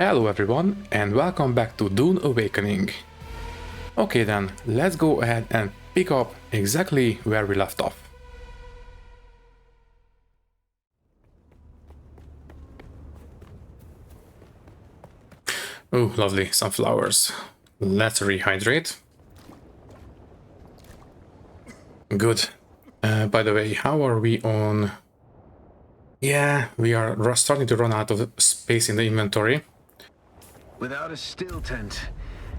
Hello everyone and welcome back to Dune Awakening. Okay then, let's go ahead and pick up exactly where we left off. Oh, lovely, some flowers. Let's rehydrate. Good. By the way, how are we on... Yeah, we are starting to run out of space in the inventory. Without a still tent,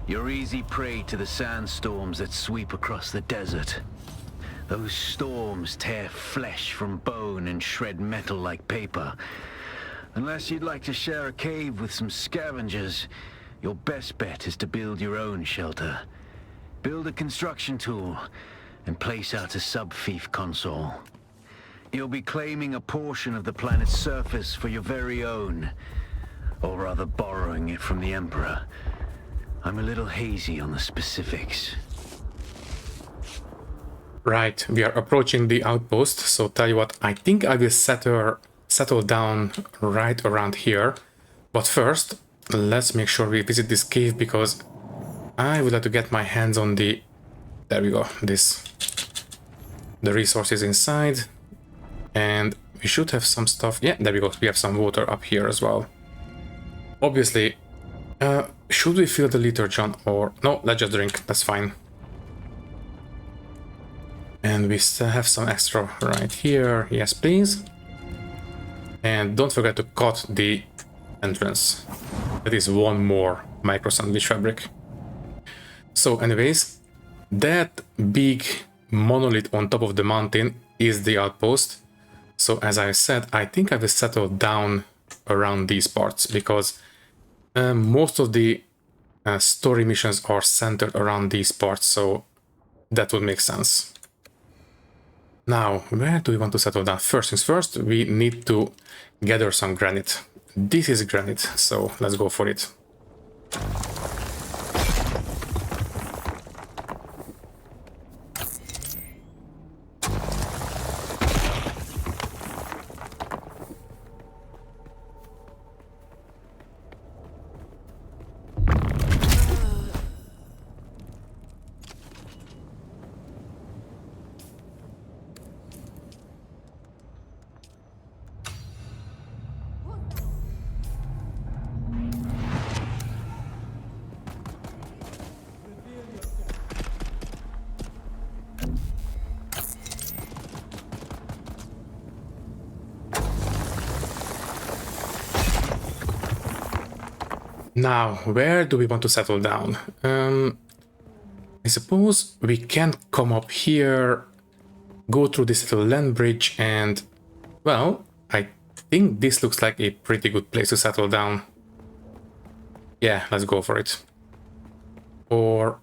you're easy prey to the sandstorms that sweep across the desert. Those storms tear flesh from bone and shred metal like paper. Unless you'd like to share a cave with some scavengers, your best bet is to build your own shelter. Build a construction tool and place out a sub-fief console. You'll be claiming a portion of the planet's surface for your very own. Or rather borrowing it from the Emperor. I'm a little hazy on the specifics. Right, we are approaching the outpost, so tell you what, I think I will settle down right around here. But first, let's make sure we visit this cave because I would like to get my hands on the... There we go, the resources inside. And we should have some stuff. Yeah, there we go, we have some water up here as well. Obviously, should we fill the liter, John? Or no, let's just drink, that's fine. And we still have some extra right here. Yes, please. And don't forget to cut the entrance. That is one more micro sandwich fabric. So anyways, that big monolith on top of the mountain is the outpost. So as I said, I think I will settle down around these parts because most of the story missions are centered around these parts, so that would make sense. Now, where do we want to settle down? First things first, we need to gather some granite. This is granite, so let's go for it. Now, where do we want to settle down? I suppose we can come up here, go through this little land bridge, and, well, I think this looks like a pretty good place to settle down. Yeah, let's go for it. Or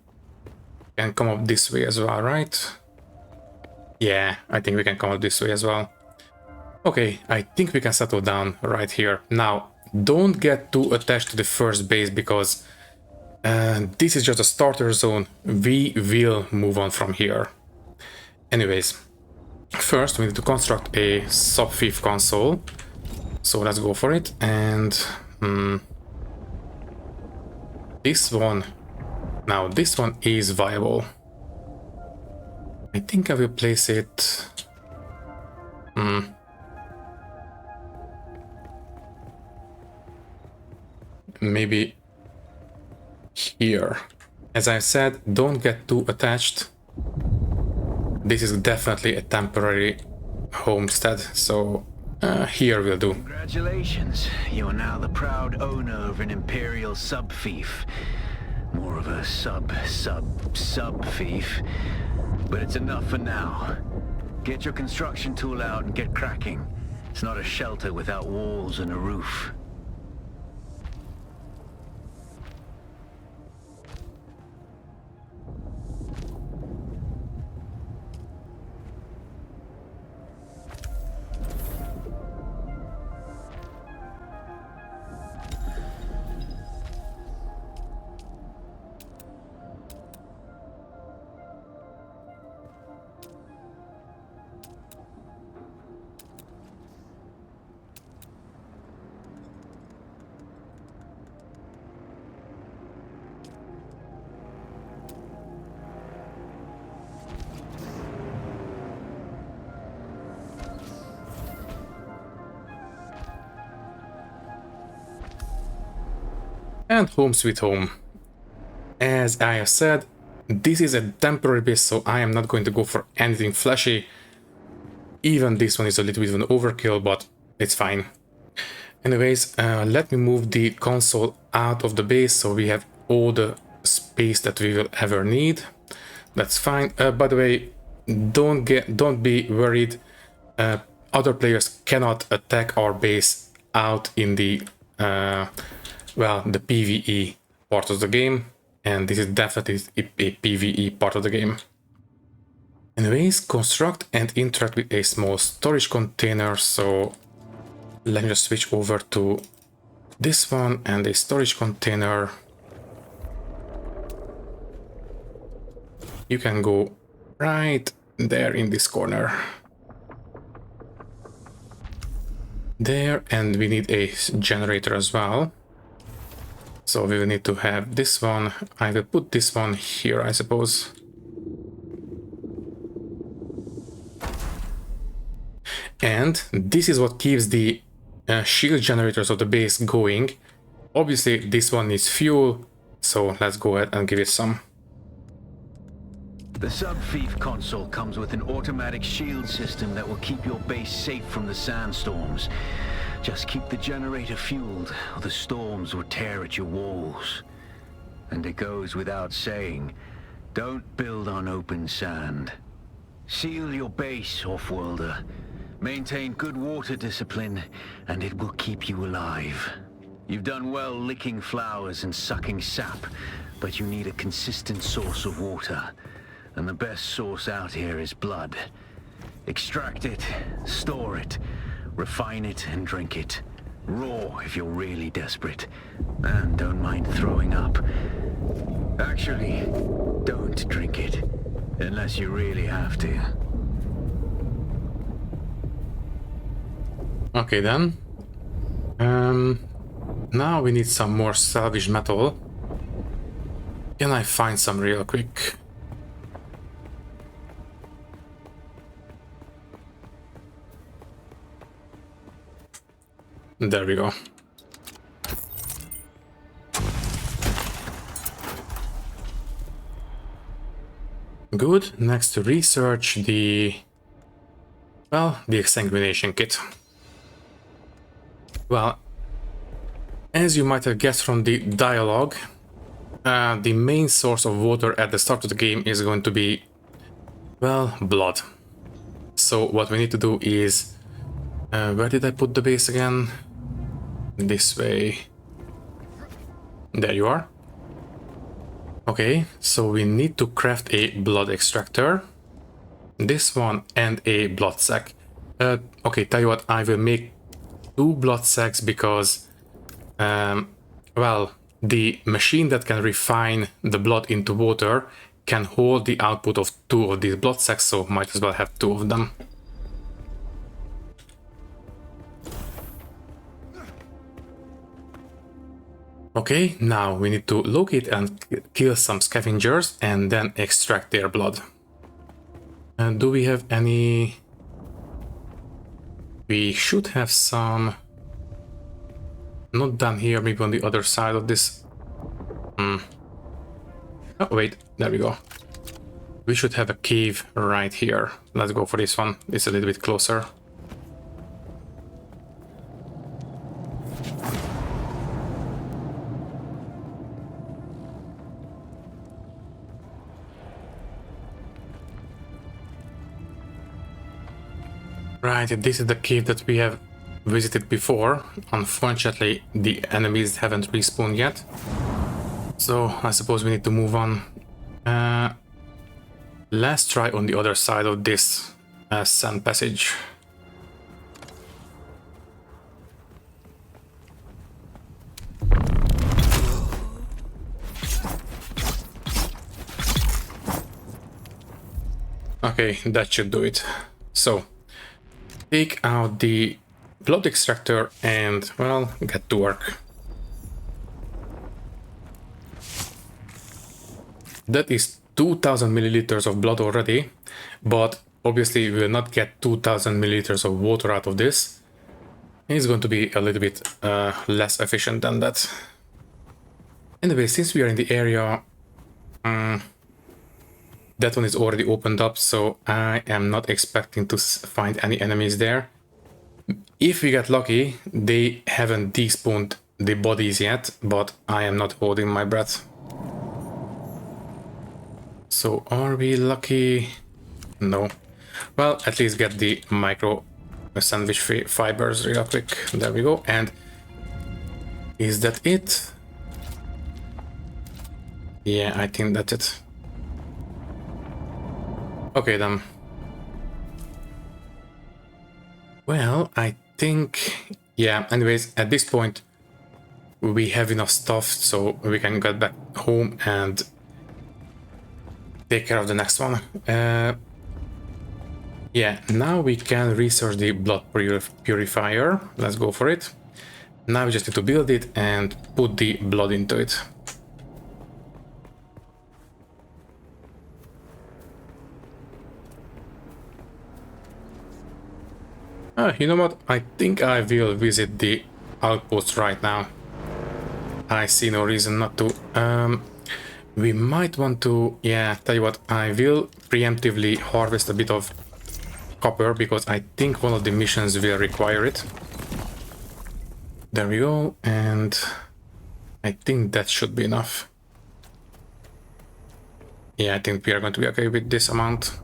we can come up this way as well, right? Yeah, I think we can come up this way as well. Okay, I think we can settle down right here. Now, don't get too attached to the first base because this is just a starter zone. We will move on from here. Anyways, first we need to construct a sub-fief console. So let's go for it. And this one, now this one is viable. I think I will place it... maybe here. As I said, don't get too attached. This is definitely a temporary homestead, so here will do. Congratulations, you are now the proud owner of an Imperial sub-fief. More of a sub-fief. But it's enough for now. Get your construction tool out and get cracking. It's not a shelter without walls and a roof. And home sweet home. As I have said, this is a temporary base, so I am not going to go for anything flashy. Even this one is a little bit of an overkill, but it's fine. Anyways, let me move the console out of the base so we have all the space that we will ever need. That's fine. By the way, don't be worried. Other players cannot attack our base out in the well, the PvE part of the game, and this is definitely a PvE part of the game. Anyways, construct and interact with a small storage container. So let me just switch over to this one and a storage container. You can go right there in this corner. There, and we need a generator as well. So we will need to have this one. I will put this one here, I suppose. And this is what keeps the shield generators of the base going. Obviously, this one needs fuel, so let's go ahead and give it some. The sub-thief console comes with an automatic shield system that will keep your base safe from the sandstorms. Just keep the generator fueled, or the storms will tear at your walls. And it goes without saying, don't build on open sand. Seal your base, off-worlder. Maintain good water discipline, and it will keep you alive. You've done well licking flowers and sucking sap, but you need a consistent source of water. And the best source out here is blood. Extract it, store it, refine it, and drink it. Raw if you're really desperate. And don't mind throwing up. Actually, don't drink it, unless you really have to. Okay then. Now we need some more salvage metal. Can I find some real quick? There we go. Good. Next to research the exsanguination kit. Well, as you might have guessed from the dialogue, the main source of water at the start of the game is going to be, well, blood. So what we need to do is, where did I put the base again? This way. There you are. Okay, so we need to craft a blood extractor, this one, and a blood sac. Okay, tell you what, I will make 2 blood sacs because, well, the machine that can refine the blood into water can hold the output of 2 of these blood sacs, so might as well have 2 of them. Okay, now we need to locate and kill some scavengers and then extract their blood. Do we have any... We should have some... Not down here, maybe on the other side of this. Oh, wait, there we go. We should have a cave right here. Let's go for this one. It's a little bit closer. Right, this is the cave that we have visited before. Unfortunately, the enemies haven't respawned yet. So I suppose we need to move on. Let's try on the other side of this sand passage. Okay, that should do it. So, take out the blood extractor and, well, get to work. That is 2000 milliliters of blood already, but obviously we will not get 2000 milliliters of water out of this. It's going to be a little bit less efficient than that. Anyway, since we are in the area, that one is already opened up, so I am not expecting to find any enemies there. If we get lucky, they haven't despawned the bodies yet, but I am not holding my breath. So are we lucky? No. Well, at least get the micro sandwich fibers real quick. There we go. And is that it? Yeah, I think that's it. Okay then. Well, I think, yeah, anyways, at this point we have enough stuff so we can get back home and take care of the next one. Yeah, now we can research the blood purifier. Let's go for it. Now we just need to build it and put the blood into it. You know what? I think I will visit the outposts right now. I see no reason not to. We might want to, yeah, tell you what, I will preemptively harvest a bit of copper because I think one of the missions will require it. There we go, and I think that should be enough. Yeah, I think we are going to be okay with this amount.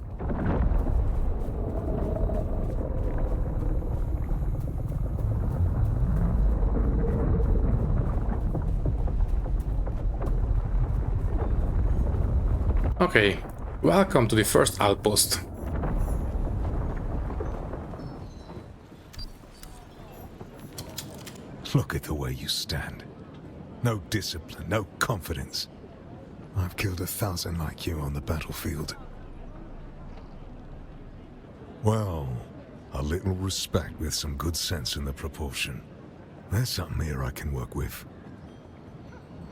Okay, welcome to the first outpost. Look at the way you stand. No discipline, no confidence. I've killed 1,000 like you on the battlefield. Well, a little respect with some good sense in the proportion. There's something here I can work with.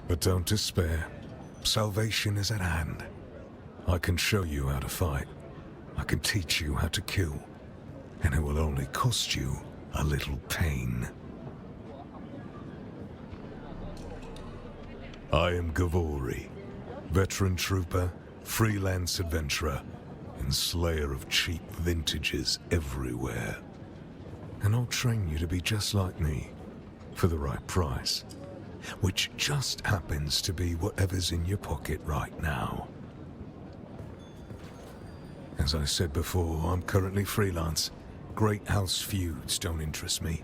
But don't despair. Salvation is at hand. I can show you how to fight. I can teach you how to kill. And it will only cost you a little pain. I am Gavori, veteran trooper, freelance adventurer, and slayer of cheap vintages everywhere. And I'll train you to be just like me, for the right price. Which just happens to be whatever's in your pocket right now. As I said before, I'm currently freelance. Great house feuds don't interest me.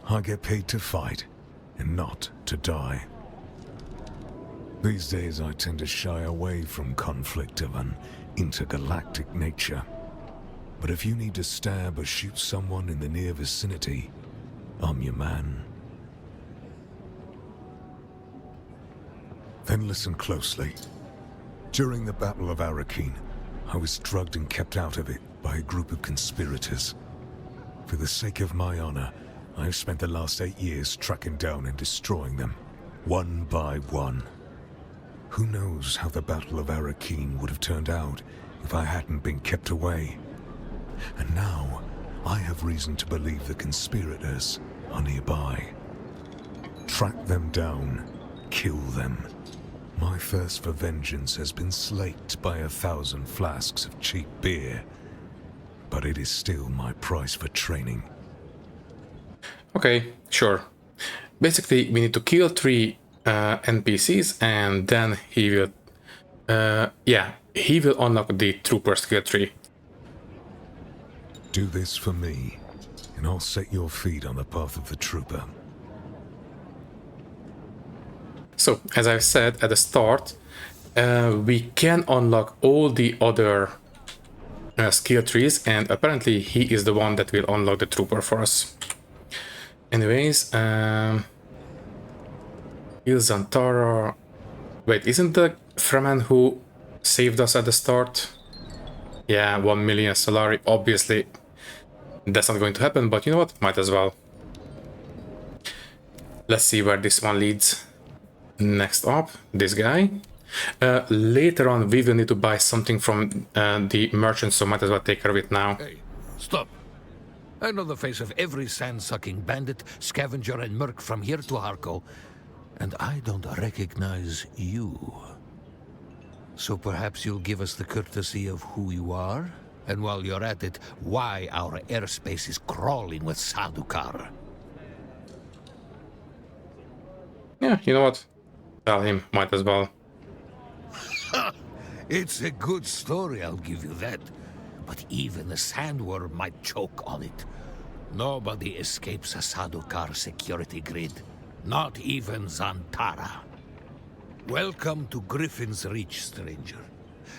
I get paid to fight, and not to die. These days I tend to shy away from conflict of an intergalactic nature. But if you need to stab or shoot someone in the near vicinity, I'm your man. Then listen closely. During the Battle of Arrakis, I was drugged and kept out of it by a group of conspirators. For the sake of my honor, I have spent the last 8 years tracking down and destroying them, one by one. Who knows how the Battle of Arrakis would have turned out if I hadn't been kept away. And now, I have reason to believe the conspirators are nearby. Track them down, kill them. My thirst for vengeance has been slaked by 1,000 flasks of cheap beer, but it is still my price for training. Okay, sure. Basically, we need to kill 3 NPCs, and then he will, he will unlock the Trooper skill tree. Do this for me, and I'll set your feet on the path of the Trooper. So, as I've said at the start, we can unlock all the other skill trees, and apparently he is the one that will unlock the Trooper for us. Anyways, Ilzantara. Wait, isn't the Fremen who saved us at the start? Yeah, 1 million Solari. Obviously, that's not going to happen, but you know what? Might as well. Let's see where this one leads. Next up, this guy. Later on, we will need to buy something from the merchant, so might as well take care of it now. Hey, stop. I know the face of every sand-sucking bandit, scavenger, and merc from here to Harko. and I don't recognize you. So perhaps you'll give us the courtesy of who you are? And while you're at it, why our airspace is crawling with Sadukar? Yeah, you know what? Tell him, might as well. It's a good story, I'll give you that. But even a sandworm might choke on it. Nobody escapes a Sadukar security grid. Not even Zantara. Welcome to Griffin's Reach, stranger.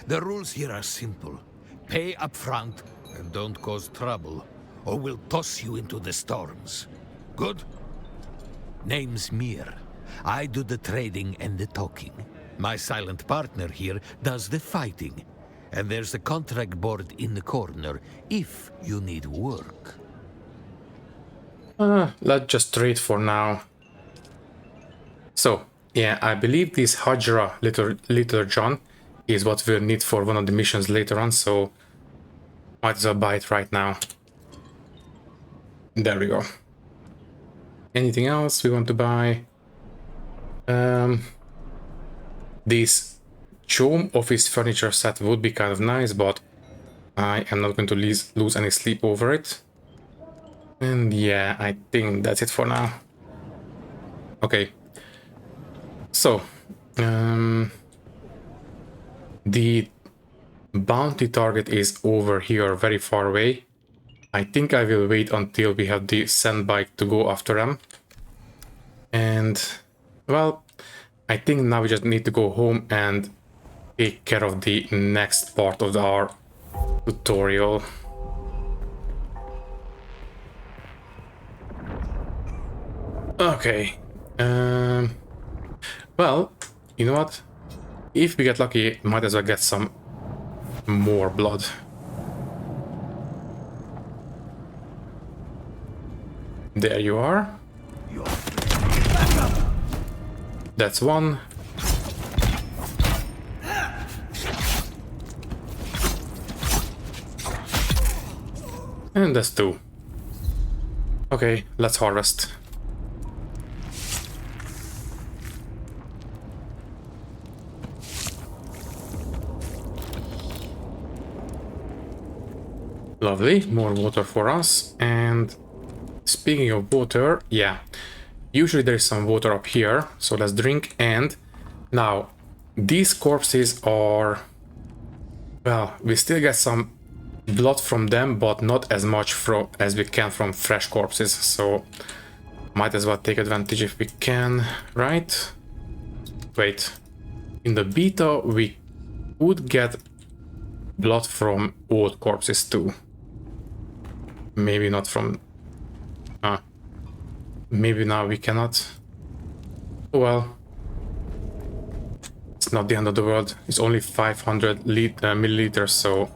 The rules here are simple. Pay up front and don't cause trouble, or we'll toss you into the storms. Good? Name's Mir. I do the trading and the talking. My silent partner here does the fighting. And there's a contract board in the corner if you need work. Let's just trade for now. So, yeah, I believe this Hajra, little John, is what we'll need for one of the missions later on, so might as well buy it right now. There we go. Anything else we want to buy? This Chome office furniture set would be kind of nice, but I am not going to lose any sleep over it. And yeah, I think that's it for now. Okay. So, the bounty target is over here, very far away. I think I will wait until we have the sand bike to go after them. And, well, I think now we just need to go home and take care of the next part of our tutorial. Okay. Well, you know what? If we get lucky, might as well get some more blood. There you are. That's one. And that's two. Okay, let's harvest. Lovely, more water for us. And speaking of water, yeah, usually there is some water up here, so let's drink. And now these corpses are, well, we still get some blood from them, but not as much as we can from fresh corpses, so might as well take advantage if we can, right? Wait, in the beta we would get blood from old corpses too. Maybe not from... maybe now we cannot. Oh well. It's not the end of the world. It's only 500 milliliters, so...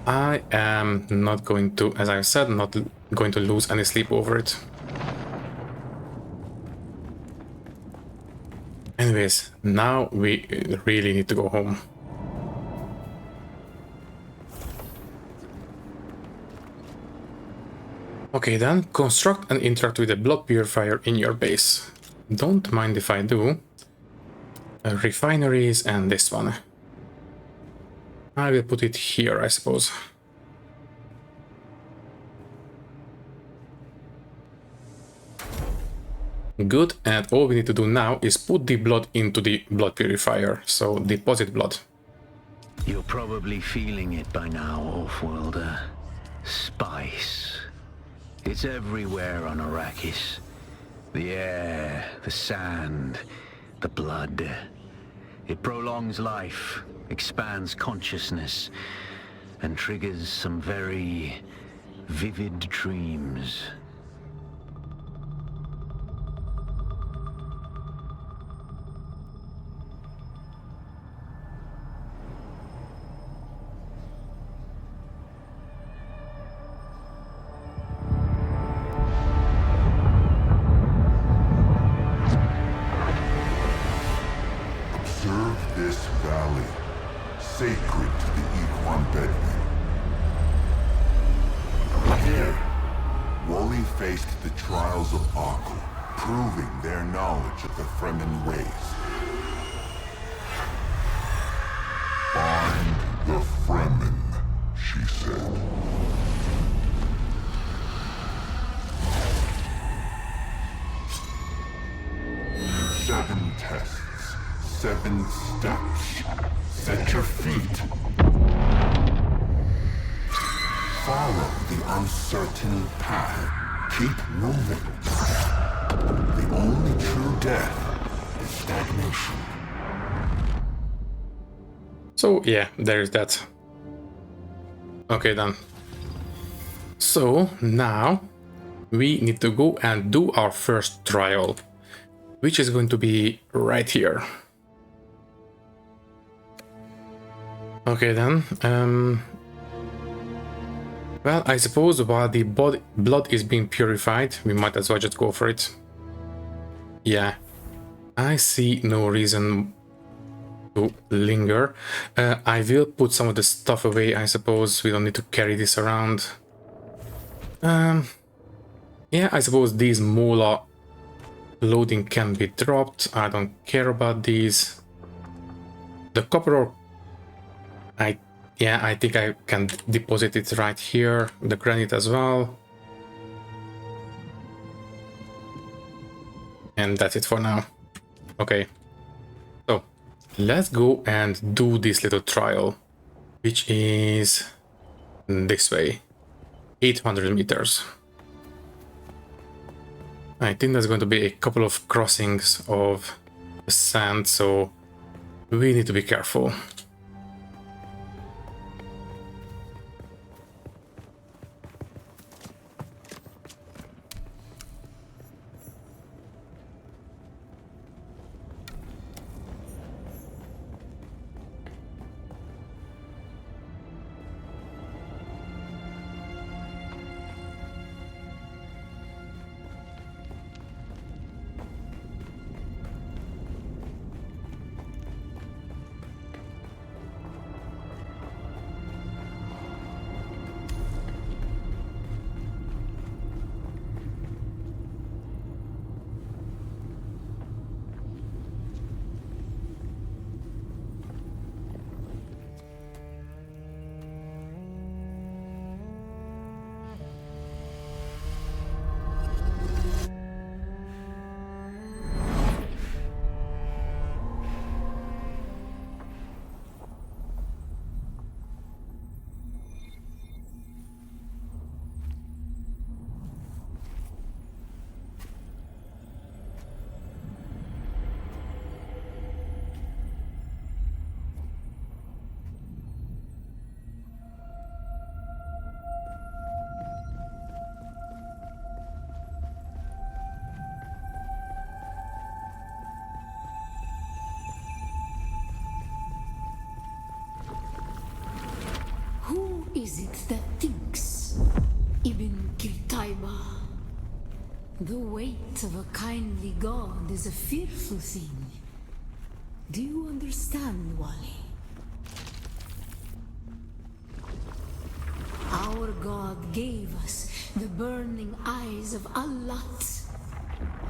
I am not going to, as I said, not going to lose any sleep over it. Anyways, now we really need to go home. Okay then, construct and interact with a blood purifier in your base. Don't mind if I do. Refineries and this one. I will put it here, I suppose. Good, and all we need to do now is put the blood into the blood purifier, so deposit blood. You're probably feeling it by now, Offworlder. Spice. It's everywhere on Arrakis. The air, the sand, the blood. It prolongs life, expands consciousness, and triggers some very vivid dreams. Observe this valley, sacred to the Equan Bedouin. Here, Wally faced the trials of Arkle, proving their knowledge of the Fremen ways. Find the Fremen, she said. Seven tests, 7 steps. Set your feet. Follow the uncertain path. Keep moving. The only true death is stagnation. So yeah, there's that. Okay then. So now we need to go and do our first trial, which is going to be right here. Okay then. Well, I suppose while the blood is being purified, we might as well just go for it. Yeah, I see no reason to linger. I will put some of the stuff away, I suppose. We don't need to carry this around. Yeah, I suppose these mola loading can be dropped. I don't care about these. The copper ore, I think I can deposit it right here. The granite as well. And that's it for now. Okay. So let's go and do this little trial, which is this way. 800 meters. I think there's going to be a couple of crossings of sand, so we need to be careful. Who is it that thinks, Ibn Kirtaiba? The weight of a kindly god is a fearful thing. Do you understand, Wali? Our god gave us the burning eyes of Allat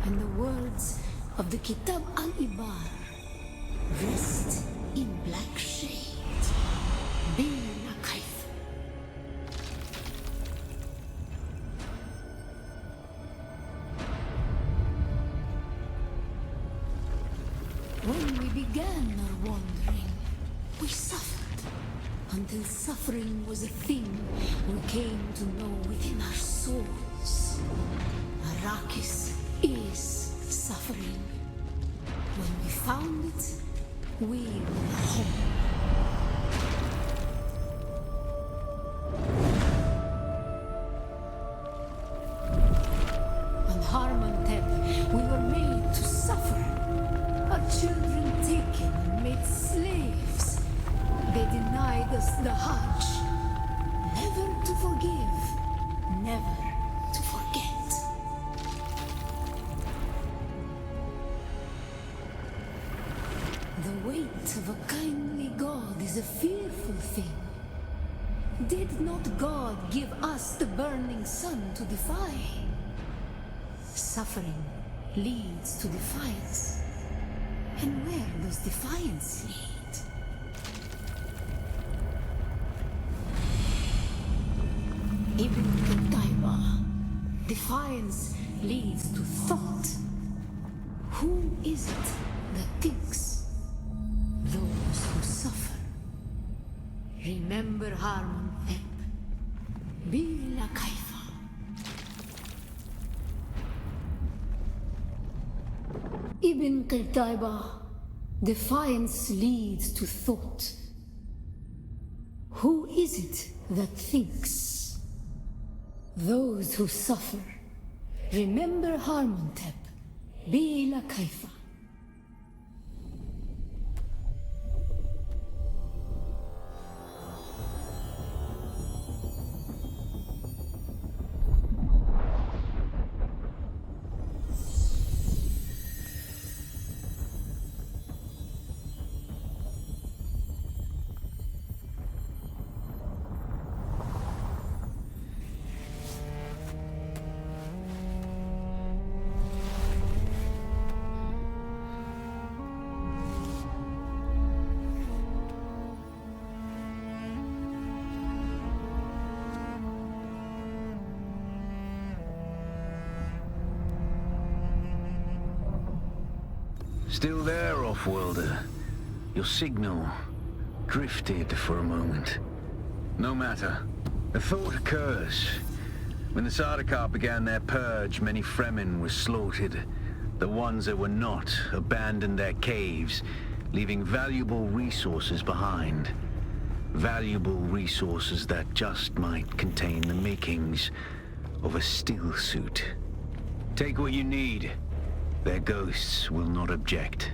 and the words of the Kitab al-Ibar, dressed in black shade. When we began our wandering, we suffered until suffering was a thing we came to know within our souls. Arrakis is suffering. When we found it, we were home. On Harmantep, we were made to suffer. Our children taken and made slaves. They denied us the Hajj. Never to forgive, never to forget. The weight of a kindly God is a fearful thing. Did not God give us the burning sun to defy? Suffering leads to defiance. And where does defiance lead? Ibn Qutayba. Defiance leads to thought. Who is it that thinks? Those who suffer. Remember Harmon Thep. Bila Kaifa. Ibn Qutayba. Defiance leads to thought. Who is it that thinks? Those who suffer. Remember Harmontep. Bila Kaifa. Still there, off-worlder? Your signal drifted for a moment. No matter. A thought occurs. When the Sardaukar began their purge, many Fremen were slaughtered. The ones that were not abandoned their caves, leaving valuable resources behind. Valuable resources that just might contain the makings of a stillsuit. Take what you need. Their ghosts will not object.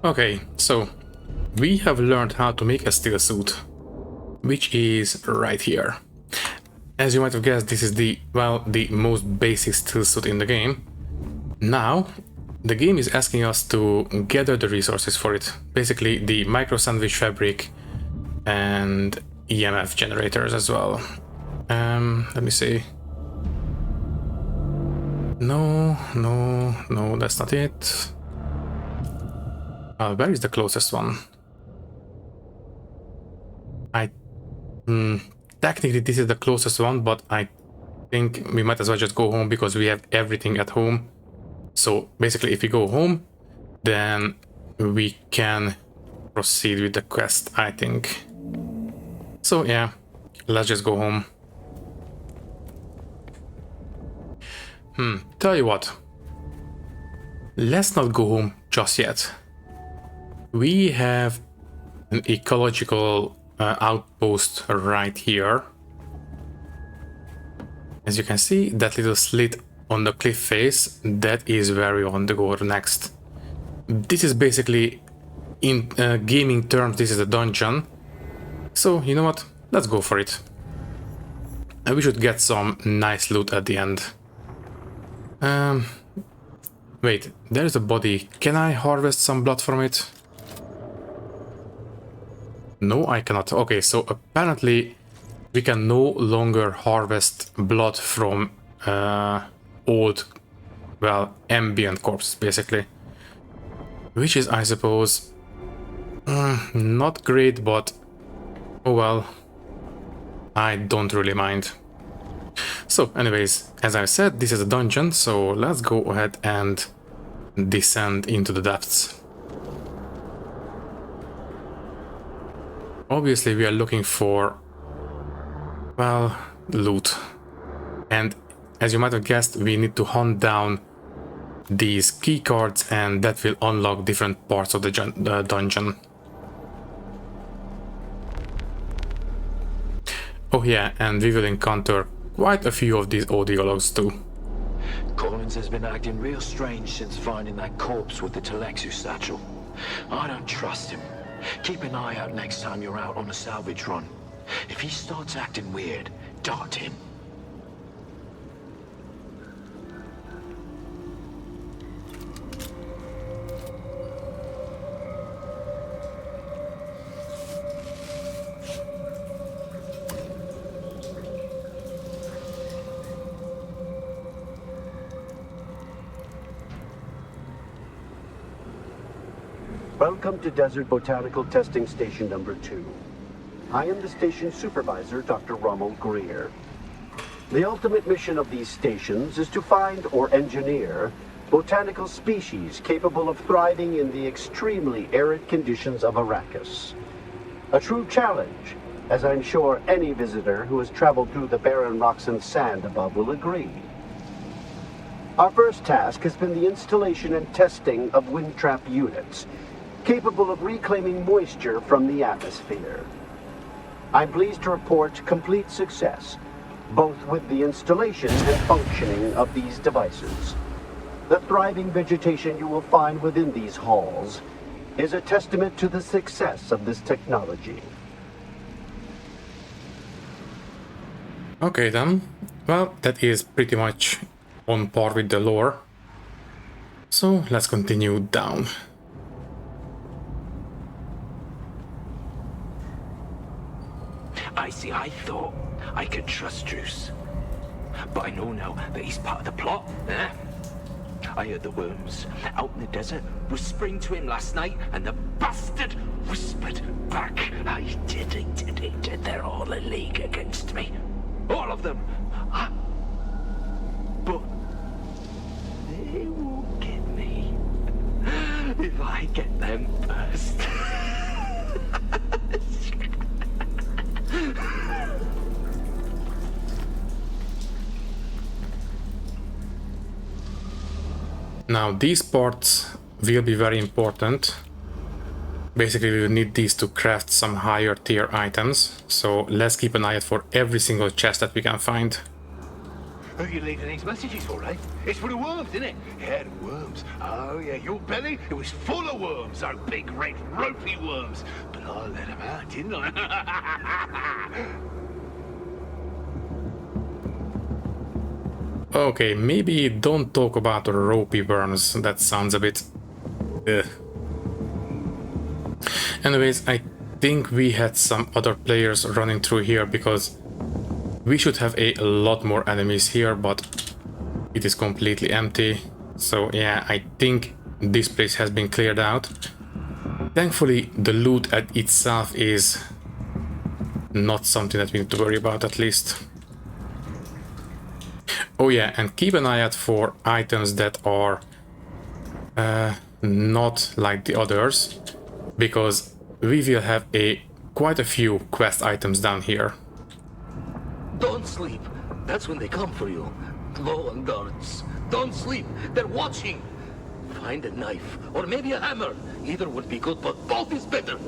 Okay, so we have learned how to make a stillsuit, which is right here. As you might have guessed, this is the most basic stillsuit in the game. Now, the game is asking us to gather the resources for it. Basically, the micro sandwich fabric and EMF generators as well. Let me see. No, that's not it. Where is the closest one? Technically this is the closest one, but I think we might as well just go home because we have everything at home. So basically if we go home, then we can proceed with the quest, I think. So yeah, let's just go home. Tell you what, let's not go home just yet. We have an ecological outpost right here. As you can see, that little slit on the cliff face, that is where we want to go next. This is basically, in gaming terms, this is a dungeon. So, you know what, let's go for it. And we should get some nice loot at the end. Wait, there's a body. Can I harvest some blood from it? No, I cannot. Okay, so apparently we can no longer harvest blood from old, well, ambient corpses, basically. Which is, I suppose, not great, but oh well, I don't really mind. So anyways, as I said, this is a dungeon, so let's go ahead and descend into the depths. Obviously we are looking for, well, loot. And as you might have guessed, we need to hunt down these key cards, and that will unlock different parts of the dungeon. Oh yeah, and we will encounter quite a few of these audiologues too. Collins has been acting real strange since finding that corpse with the Telexu satchel. I don't trust him. Keep an eye out next time you're out on a salvage run. If he starts acting weird, dart him. Welcome to Desert Botanical Testing Station number 2. I am the station supervisor, Dr. Rommel Greer. The ultimate mission of these stations is to find or engineer botanical species capable of thriving in the extremely arid conditions of Arrakis. A true challenge, as I'm sure any visitor who has traveled through the barren rocks and sand above will agree. Our first task has been the installation and testing of wind trap units, capable of reclaiming moisture from the atmosphere. I'm pleased to report complete success, both with the installation and functioning of these devices. The thriving vegetation you will find within these halls is a testament to the success of this technology. Okay then, well, that is pretty much on par with the lore. So let's continue down. I thought I could trust Druce. But I know now that he's part of the plot, eh? I heard the worms out in the desert whispering to him last night, and the bastard whispered back. I did. They're all in league against me. All of them. But they won't get me if I get them first. Now these parts will be very important. Basically we will need these to craft some higher tier items, so let's keep an eye out for every single chest that we can find. Who are you leaving these messages for, eh? It's for the worms, isn't it? Yeah, the worms. Oh, yeah, your belly, it was full of worms, those big, red, ropey worms. But I let them out, didn't I? Okay, maybe don't talk about ropey worms, that sounds a bit... ugh. Anyways, I think we had some other players running through here because we should have a lot more enemies here, but it is completely empty. So yeah, I think this place has been cleared out. Thankfully, the loot at itself is not something that we need to worry about, at least. Oh yeah, and keep an eye out for items that are not like the others, because we will have quite a few quest items down here. Don't sleep. That's when they come for you. Blow on guards. Don't sleep. They're watching. Find a knife, or maybe a hammer. Either would be good, but both is better.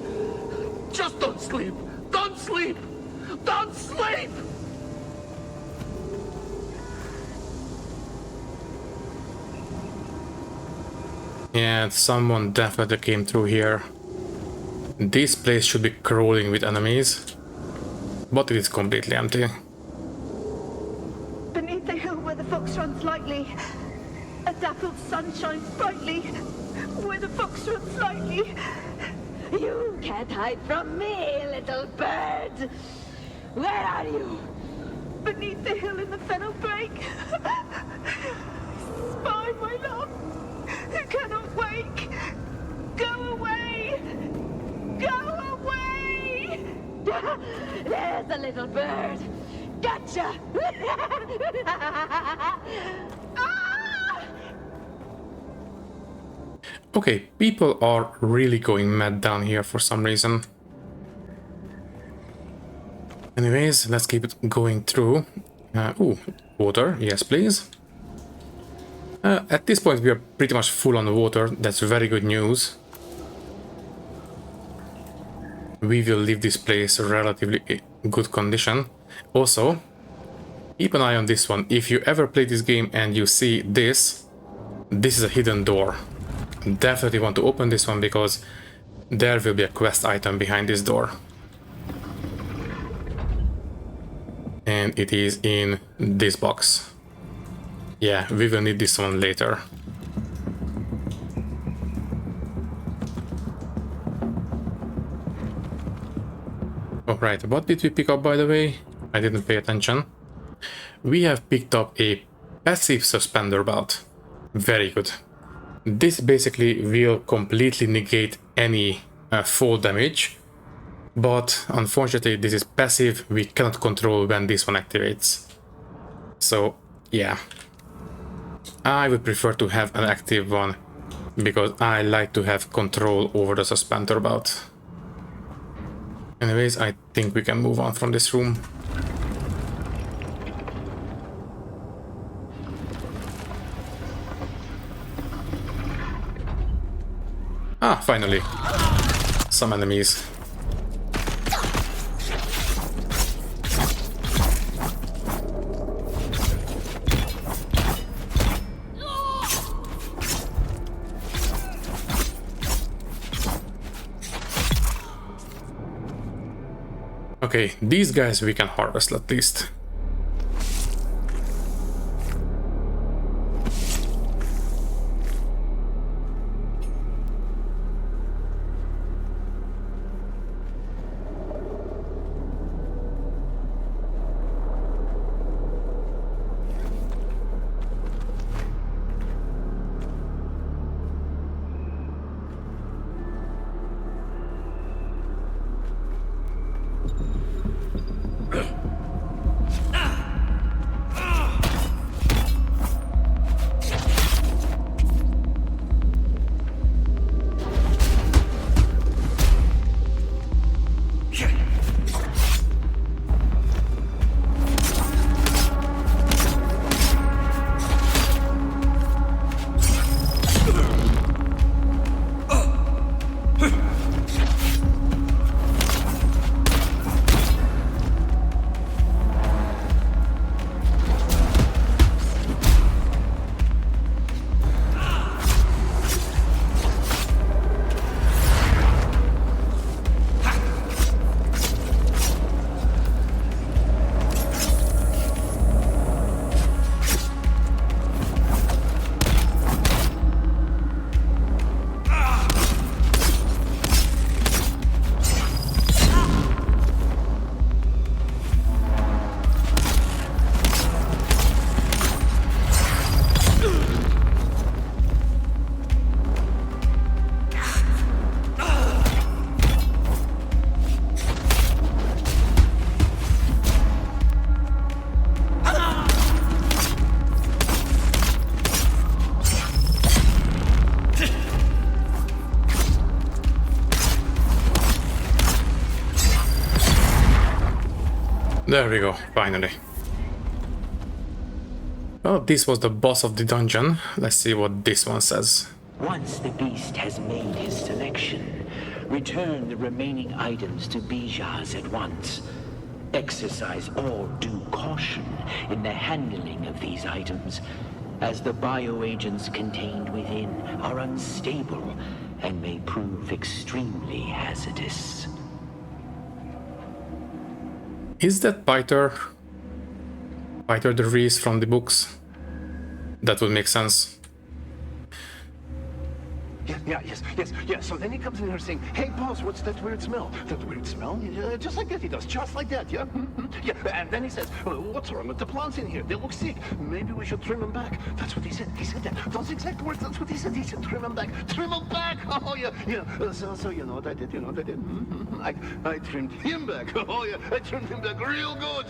Just don't sleep. Don't sleep. Don't sleep! Yeah, someone definitely came through here. This place should be crawling with enemies, but it is completely empty. Beneath the hill where the fox runs lightly, a dappled sun shines brightly. Where the fox runs lightly. You can't hide from me, little bird. Where are you? Beneath the hill in the fennel brake. Spy, my love. Who cannot wake. Go away. Go away. There's a little bird. Gotcha. Ah! Okay, people are really going mad down here for some reason. Anyways, let's keep it going through. Ooh, water, yes please. At this point we are pretty much full on water, that's very good news. We will leave this place relatively good condition. Also, keep an eye on this one. If you ever play this game and you see this is a hidden door. Definitely want to open this one because there will be a quest item behind this door. And it is in this box. Yeah, we will need this one later. Alright, what did we pick up, by the way? I didn't pay attention. We have picked up a passive suspender belt. Very good. This basically will completely negate any fall damage, but unfortunately this is passive. We cannot control when this one activates. So yeah, I would prefer to have an active one because I like to have control over the suspender belt. Anyways, I think we can move on from this room. Ah, finally. Some enemies. Okay, these guys we can harvest at least. There we go, finally. Well, this was the boss of the dungeon. Let's see what this one says. Once the beast has made his selection, return the remaining items to Bijaz at once. Exercise all due caution in the handling of these items, as the bioagents contained within are unstable and may prove extremely hazardous. Is that Piter? Piter the Reese from the books? That would make sense. Yeah. So then he comes in here saying, "Hey, boss, what's that weird smell?" That weird smell? Yeah, just like that he does, just like that, yeah? Yeah, and then he says, "What's wrong with the plants in here? They look sick. Maybe we should trim them back." That's what he said. He said that. Those exact words, that's what he said. He said, "Trim them back. Trim them back." Oh, yeah. So you know what I did? You know what I did? I trimmed him back. Oh, yeah. I trimmed him back real good.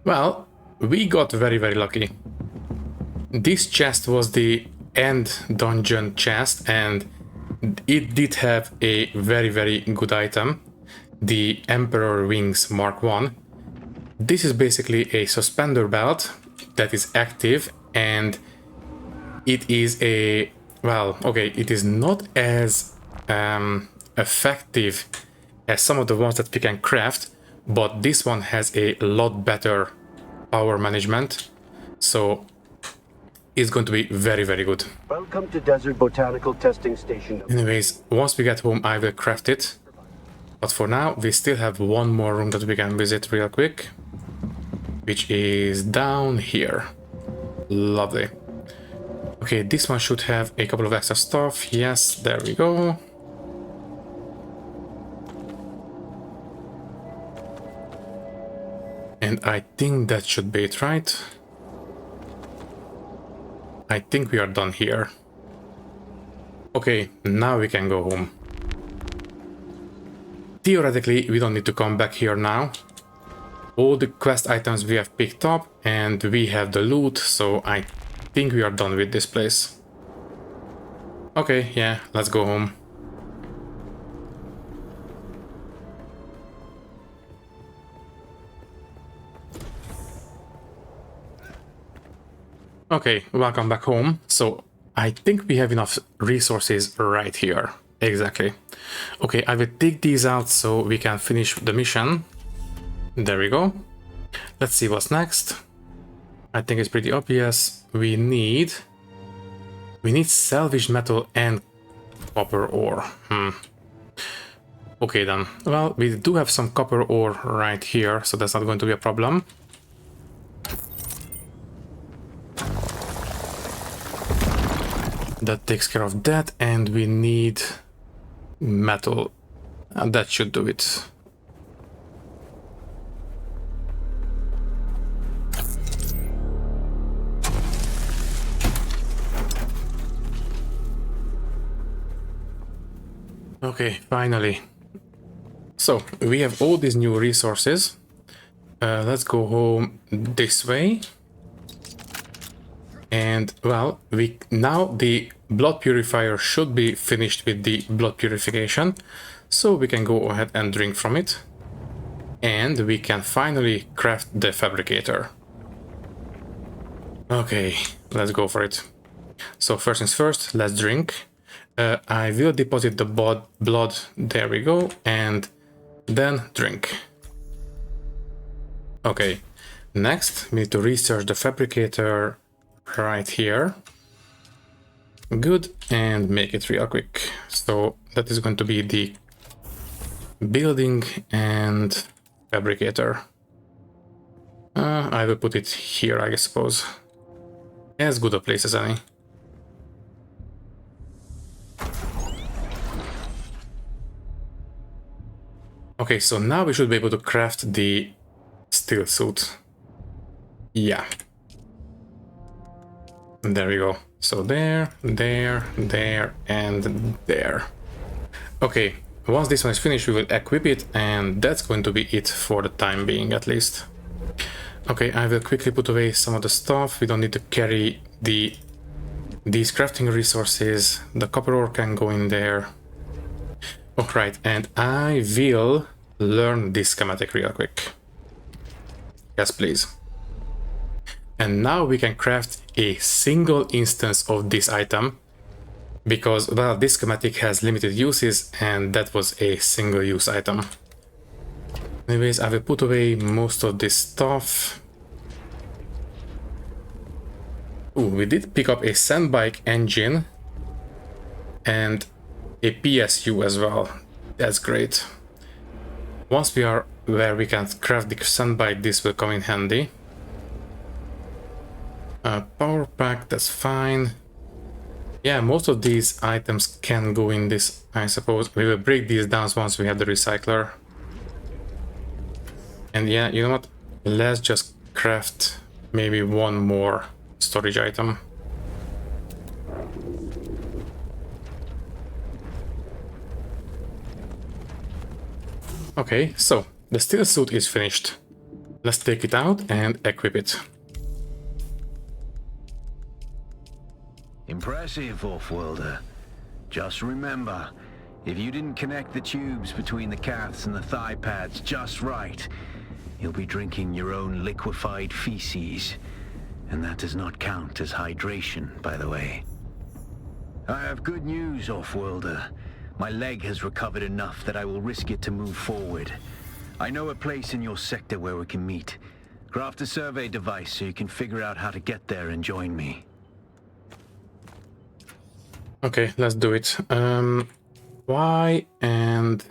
Well, we got very, very lucky. This chest was the end dungeon chest, and it did have a very, very good item, the Emperor Wings Mark I. This is basically a suspender belt that is active, and it is a, well, okay, it is not as effective as some of the ones that we can craft, but this one has a lot better power management, so it's going to be very, very good. Welcome to Desert Botanical Testing Station. Anyways, once we get home, I will craft it. But for now, we still have one more room that we can visit real quick, which is down here. Lovely. Okay, this one should have a couple of extra stuff. Yes, there we go. And I think that should be it, right? I think we are done here. Okay, now we can go home. Theoretically, we don't need to come back here now. All the quest items we have picked up and we have the loot, so I think we are done with this place. Okay, yeah, let's go home. Okay, welcome back home. So I think we have enough resources right here. Exactly. Okay, I will take these out so we can finish the mission. There we go. Let's see what's next. I think it's pretty obvious. We need salvaged metal and copper ore. Okay then. Well, we do have some copper ore right here, so that's not going to be a problem. That takes care of that, and we need metal. And that should do it. Okay, finally. So, we have all these new resources. Let's go home this way. And, well, now the blood purifier should be finished with the blood purification. So we can go ahead and drink from it. And we can finally craft the fabricator. Okay, let's go for it. So first things first, let's drink. I will deposit the blood, there we go, and then drink. Okay, next we need to research the fabricator right here. Good, and make it real quick. So that is going to be the building and fabricator. I will put it here, I suppose. As good a place as any. Okay, so now we should be able to craft the stillsuit. Yeah. There we go. So there, there, there, and there. Okay, once this one is finished, we will equip it, and that's going to be it for the time being, at least. Okay, I will quickly put away some of the stuff. We don't need to carry these crafting resources. The copper ore can go in there. Oh, right, and I will learn this schematic real quick. Yes, please. And now we can craft a single instance of this item, because, well, this schematic has limited uses, and that was a single-use item. Anyways, I will put away most of this stuff. Ooh, we did pick up a sandbike engine and a PSU as well. That's great. Once we are where we can craft the sandbike, this will come in handy. Power pack, that's fine. Yeah, most of these items can go in this, I suppose. We will break these down once we have the recycler. And yeah, you know what? Let's just craft maybe one more storage item. Okay, so the stillsuit is finished. Let's take it out and equip it. Impressive, Off-worlder. Just remember, if you didn't connect the tubes between the calves and the thigh pads just right, you'll be drinking your own liquefied feces. And that does not count as hydration, by the way. I have good news, Off-worlder. My leg has recovered enough that I will risk it to move forward. I know a place in your sector where we can meet. Craft a survey device so you can figure out how to get there and join me. Okay, let's do it. Y and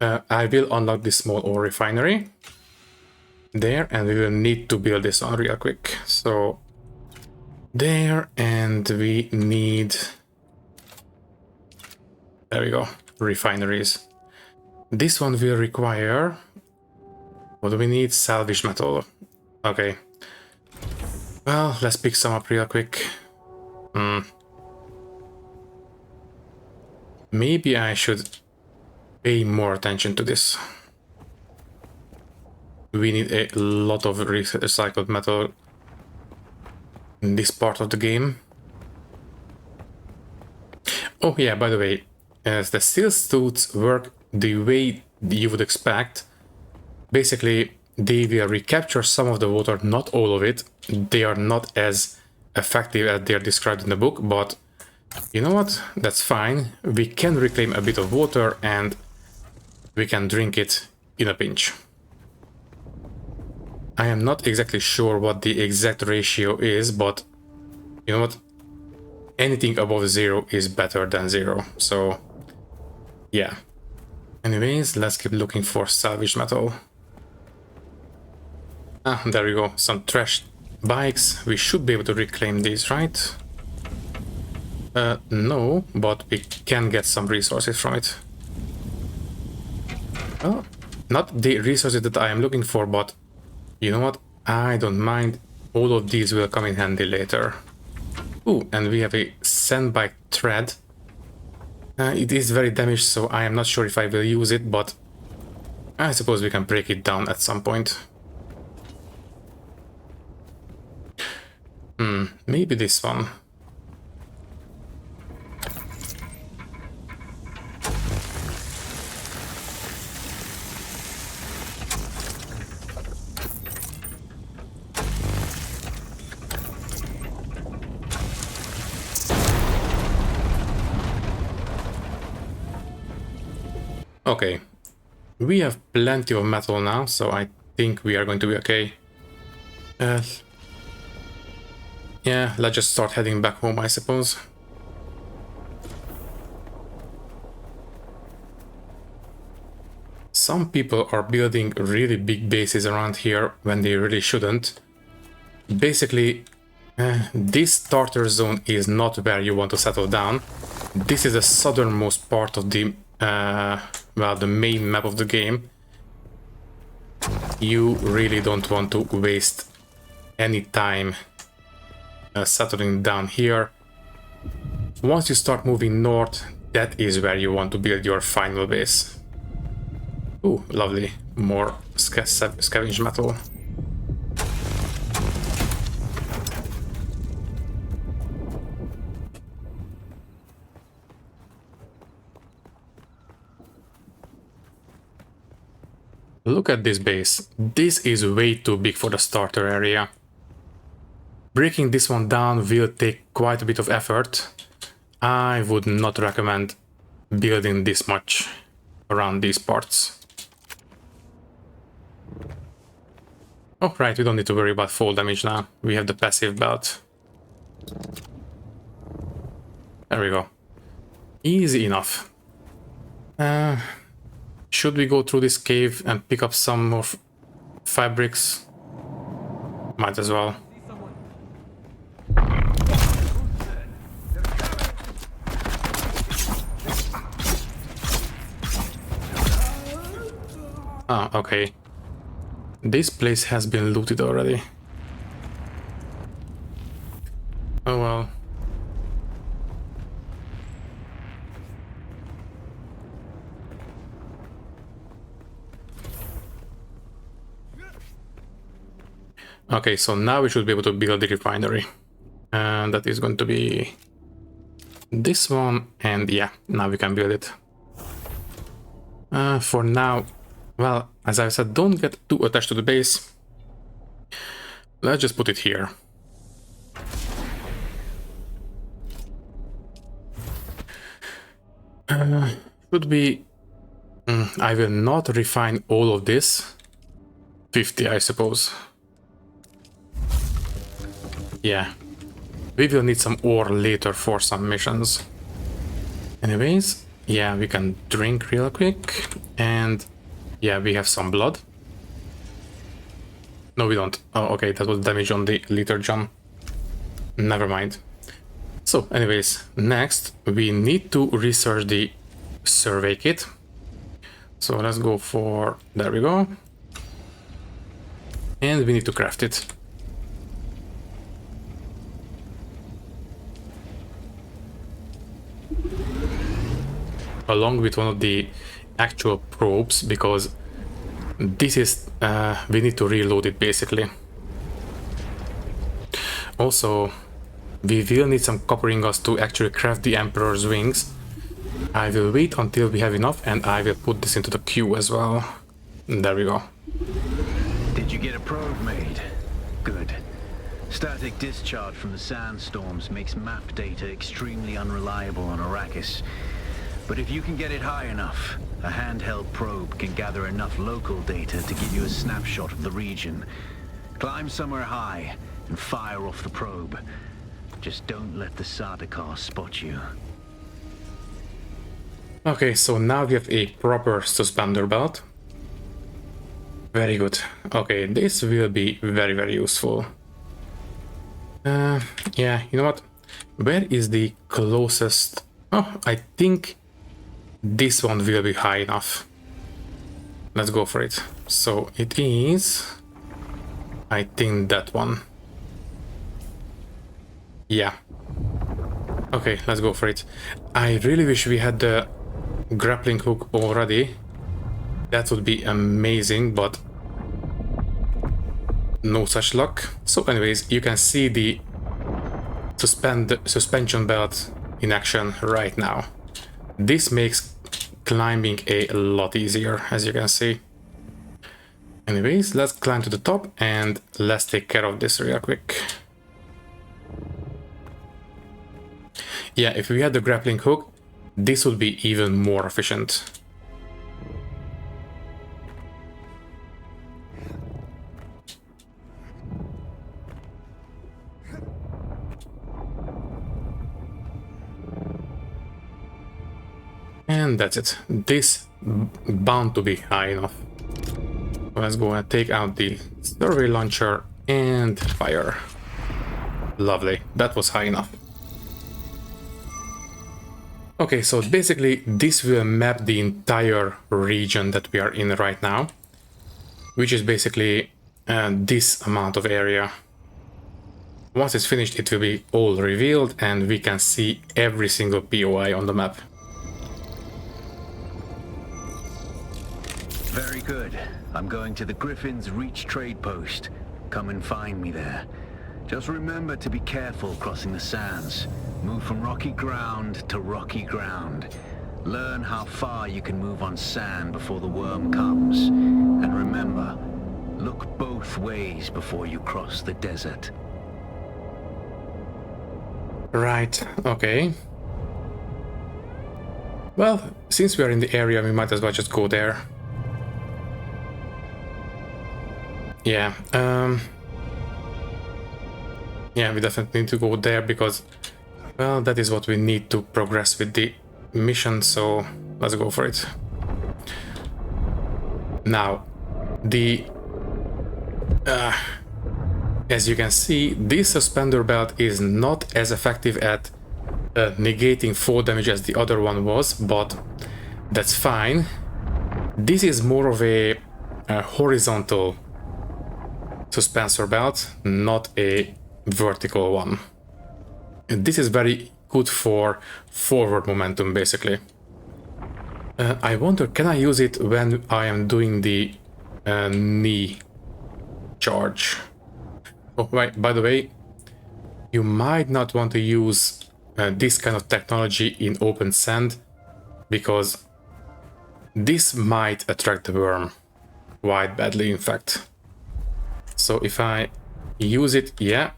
I will unlock this small ore refinery there, and we will need to build this one real quick. So there, and we need, there we go, refineries. This one will require, what do we need? Salvage metal. Okay, well, let's pick some up real quick. Maybe I should pay more attention to this. We need a lot of recycled metal in this part of the game. Oh yeah, by the way, as the stillsuits work the way you would expect, basically they will recapture some of the water, not all of it. They are not as effective as they are described in the book, but you know what? That's fine. We can reclaim a bit of water and we can drink it in a pinch. I am not exactly sure what the exact ratio is, but you know what? Anything above 0 is better than 0, so yeah. Anyways, let's keep looking for salvaged metal. Ah, there we go, some trashed bikes. We should be able to reclaim these, right? No, but we can get some resources from it. Oh, not the resources that I am looking for, but you know what? I don't mind. All of these will come in handy later. Ooh, and we have a sandbike thread. It is very damaged, so I am not sure if I will use it, but I suppose we can break it down at some point. Maybe this one. Okay, we have plenty of metal now, so I think we are going to be okay. Yeah, let's just start heading back home, I suppose. Some people are building really big bases around here when they really shouldn't. Basically, this starter zone is not where you want to settle down. This is the southernmost part of the well, the main map of the game. You really don't want to waste any time settling down here. Once you start moving north, that is where you want to build your final base. Ooh, lovely. More scavenged metal. Look at this base. This is way too big for the starter area. Breaking this one down will take quite a bit of effort. I would not recommend building this much around these parts. Oh right, we don't need to worry about fall damage now. We have the passive belt. There we go. Easy enough. Should we go through this cave and pick up some more fabrics? Might as well. Ah, okay. This place has been looted already. Oh well. Okay, so now we should be able to build the refinery. And that is going to be this one, and yeah, now we can build it. For now, well, as I said, don't get too attached to the base. Let's just put it here. Should be... I will not refine all of this. 50, I suppose. Yeah. We will need some ore later for some missions. Anyways, yeah, we can drink real quick. And yeah, we have some blood. No, we don't. Oh, okay, that was damage on the liter John. Never mind. So, anyways, next we need to research the survey kit. So let's go for... there we go. And we need to craft it. along with one of the actual probes, because this is we need to reload it basically. Also, we will need some copper ingots to actually craft the Emperor's wings. I will wait until we have enough, and I will put this into the queue as well. There we go. Did you get a probe made? Good. Static discharge from the sandstorms makes map data extremely unreliable on Arrakis. But if you can get it high enough, a handheld probe can gather enough local data to give you a snapshot of the region. Climb somewhere high and fire off the probe. Just don't let the Sardaukar spot you. Okay, so now we have a proper suspender belt. Very good. Okay, this will be very, very useful. Yeah, you know what? Where is the closest? Oh, I think this one will be high enough. Let's go for it. So it is, I think, that one. Yeah. Okay, let's go for it. I really wish we had the grappling hook already. That would be amazing, but no such luck. So anyways, you can see the suspension belt in action right now. This makes climbing a lot easier, as you can see. Anyways, let's climb to the top and let's take care of this real quick. Yeah, if we had the grappling hook, this would be even more efficient. And that's it. This bound to be high enough. Let's go and take out the survey launcher and fire. Lovely, that was high enough. Okay, so basically this will map the entire region that we are in right now, which is basically this amount of area. Once it's finished, it will be all revealed and we can see every single POI on the map. Very good. I'm going to the Griffin's Reach trade post. Come and find me there. Just remember to be careful crossing the sands. Move from rocky ground to rocky ground. Learn how far you can move on sand before the worm comes. And remember, look both ways before you cross the desert. Right, okay. Well, since we are in the area, we might as well just go there. Yeah, yeah, we definitely need to go there because, well, that is what we need to progress with the mission, so let's go for it. Now, as you can see, this suspender belt is not as effective at negating fall damage as the other one was, but that's fine. This is more of a horizontal suspensor belt, not a vertical one. And this is very good for forward momentum, basically. I wonder, can I use it when I am doing the knee charge? Oh, right, by the way, you might not want to use this kind of technology in open sand, because this might attract the worm quite badly, in fact. So if I use it, yeah,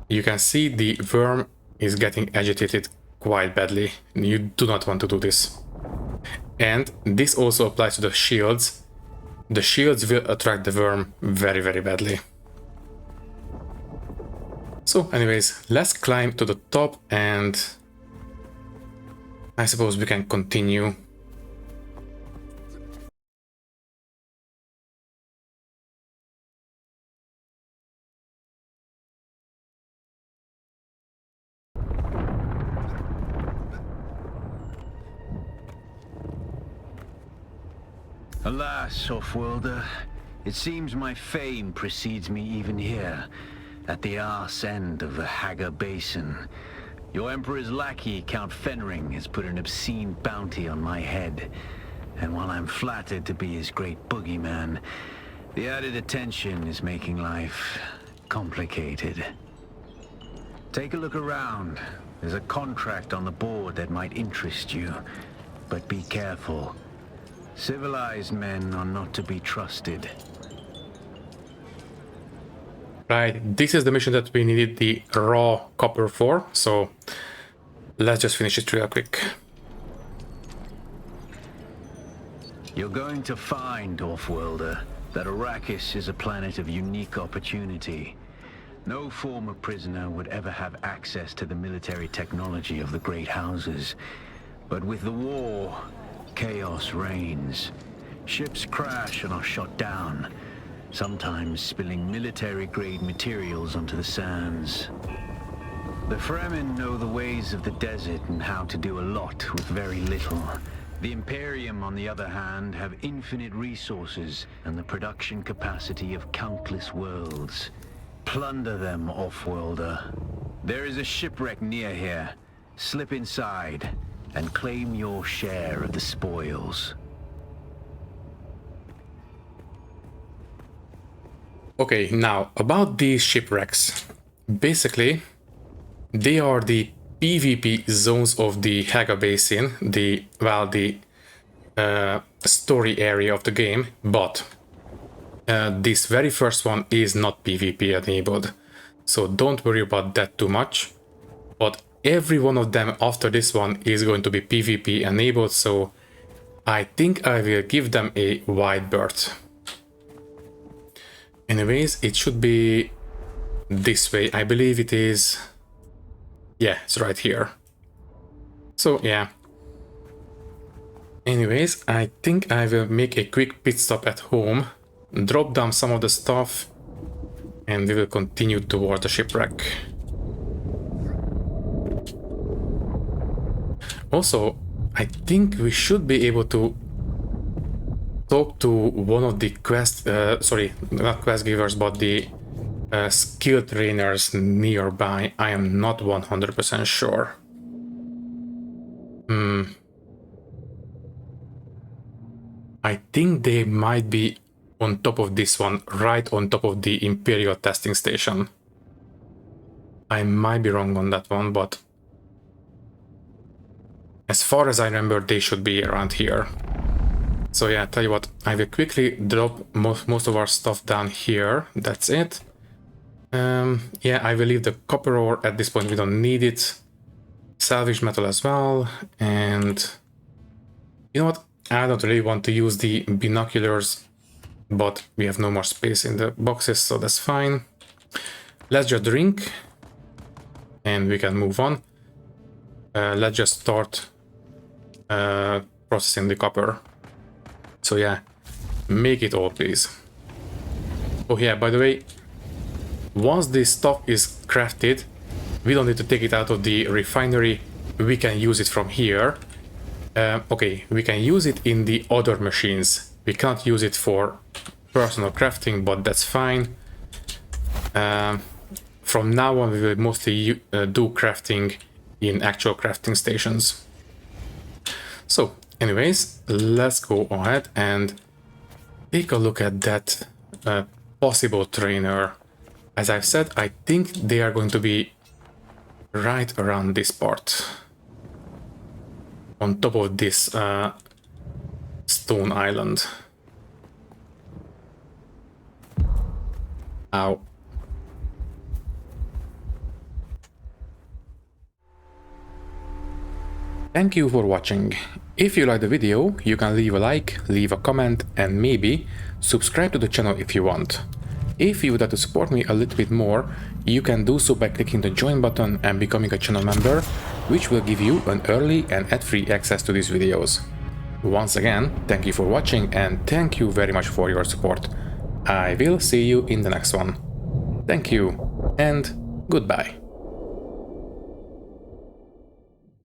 you can see the worm is getting agitated quite badly. You do not want to do this. And this also applies to the shields. The shields will attract the worm very, very badly. So anyways, let's climb to the top and I suppose we can continue. Alas, Offworlder, it seems my fame precedes me even here, at the arse end of the Haga Basin. Your Emperor's lackey, Count Fenring, has put an obscene bounty on my head. And while I'm flattered to be his great boogeyman, the added attention is making life complicated. Take a look around. There's a contract on the board that might interest you. But be careful. Civilized men are not to be trusted. Right, this is the mission that we needed the raw copper for, so let's just finish it real quick. You're going to find, Offworlder, that Arrakis is a planet of unique opportunity. No former prisoner would ever have access to the military technology of the great houses. But with the war, chaos reigns. Ships crash and are shot down, sometimes spilling military-grade materials onto the sands. The Fremen know the ways of the desert and how to do a lot with very little. The Imperium, on the other hand, have infinite resources and the production capacity of countless worlds. Plunder them, Offworlder. There is a shipwreck near here. Slip inside and claim your share of the spoils. Okay, now about these shipwrecks. Basically, they are the PvP zones of the Haga Basin, the story area of the game, but this very first one is not PvP enabled, so don't worry about that too much. But every one of them after this one is going to be PvP enabled, so I think I will give them a wide berth. Anyways, it should be this way. I believe it is. Yeah, it's right here. So yeah. Anyways, I think I will make a quick pit stop at home, drop down some of the stuff, and we will continue toward the shipwreck. Also, I think we should be able to talk to one of the not quest givers, but the skill trainers nearby. I am not 100% sure. I think they might be on top of this one, right on top of the Imperial testing station. I might be wrong on that one, but as far as I remember, they should be around here. So yeah, tell you what, I will quickly drop most of our stuff down here. That's it. Yeah, I will leave the copper ore at this point. We don't need it. Salvage metal as well. And you know what? I don't really want to use the binoculars, but we have no more space in the boxes, so that's fine. Let's just drink and we can move on. Let's just start processing the copper. So yeah, make it all, please. Oh yeah, by the way, once this stuff is crafted, we don't need to take it out of the refinery. We can use it from here. Okay, we can use it in the other machines. We can't use it for personal crafting, but that's fine. From now on, we will mostly do crafting in actual crafting stations. So, anyways, let's go ahead and take a look at that possible trainer. As I've said, I think they are going to be right around this part, on top of this stone island. Ow. Thank you for watching. If you liked the video, you can leave a like, leave a comment, and maybe subscribe to the channel if you want. If you would like to support me a little bit more, you can do so by clicking the join button and becoming a channel member, which will give you an early and ad-free access to these videos. Once again, thank you for watching and thank you very much for your support. I will see you in the next one. Thank you and goodbye.